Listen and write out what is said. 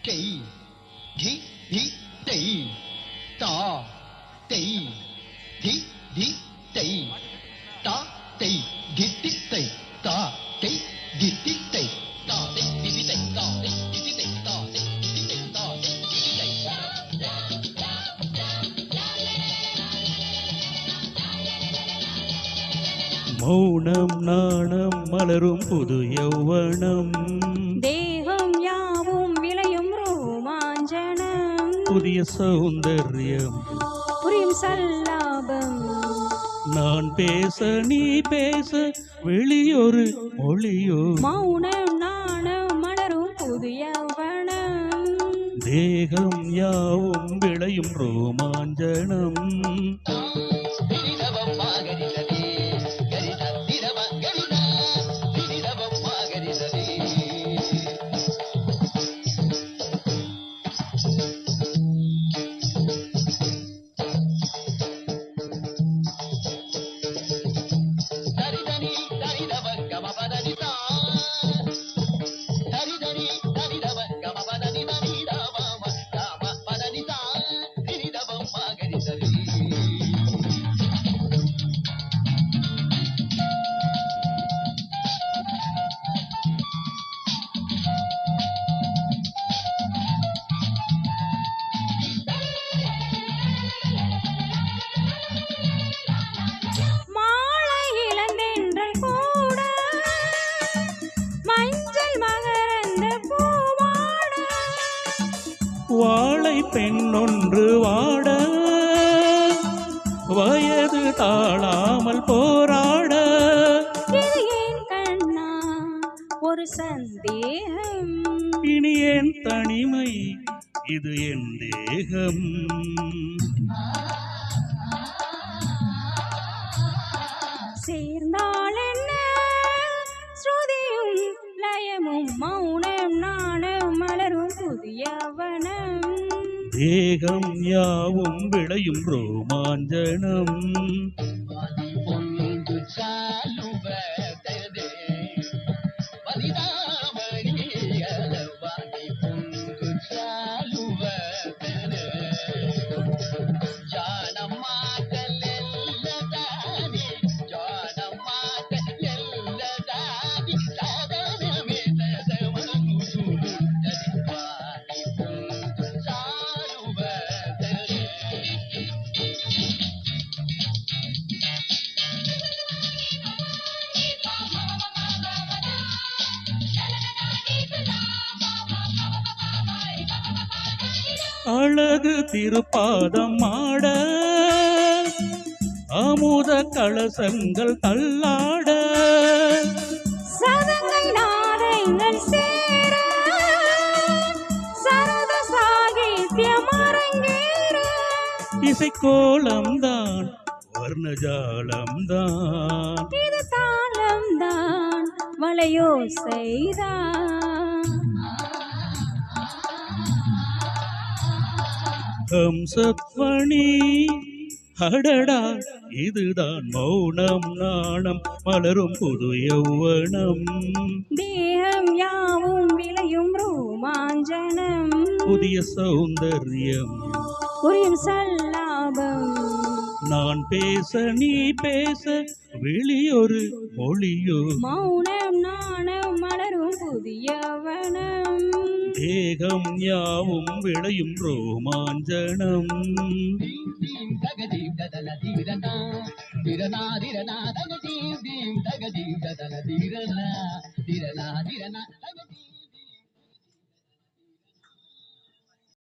கை தி தி தை தா தை தி தி தை தா தை தி தி தை தா தை தி தி தை தா தை தி தி தை தா தை தி தி தை தா தை தி தி தை தா தை தி தி தை. மௌனம் நாணம் மலரும் புது யௌவனம், தேகம் யாவும் விளையும் ரோமாஞ்சனம், புதிய சௌந்தர்யம் புரியும் சல்லாபம். நான் பேச நீ பேச வெளியொரு மொழியோ, மௌனம் நாணம் மலரும் புது யௌவனம், தேகம் யாவும் விளையும் ரோமாஞ்சனம். வாழை பெண்ணொன்று வாட வயது தாழாமல் போராட, இது ஏன் கண்ணா ஒரு சந்தேகம், இனி என் தனிமை இது என் தேகம். சேர்ந்தால் என்ன ஸ்ருதியும் லயமும், மௌனம் நாணம் மலரும் புதிய வனம், தேகம் யாவும் விளையும் ரோமாஞ்சனம். அழகு திருப்பாதம் ஆட அமுத கலசங்கள் தள்ளாட, சதங்கை நாதங்கள் சேர சரத சாகித்யம் அரங்கேற, இசைக்கோலம்தான் வர்ணஜாலம்தான், இது தாளம்தான் வளையோசைதான். ஹம்சத்வனி அடடா இதுதான் மௌனம் நாணம் மலரும் புது யௌவனம், தேகம் யாவும் விளையும் ரோமாஞ்சனம், புதிய சௌந்தர்யம் புரியும் சல்லாபம். நான் பேச நீ பேச வெளியொரு மொழியோ, மௌனம் நாணம் மலரும் புதிய வனம், தேகம் யாவும் விளையும் ரோமாஞ்சனம். திரணா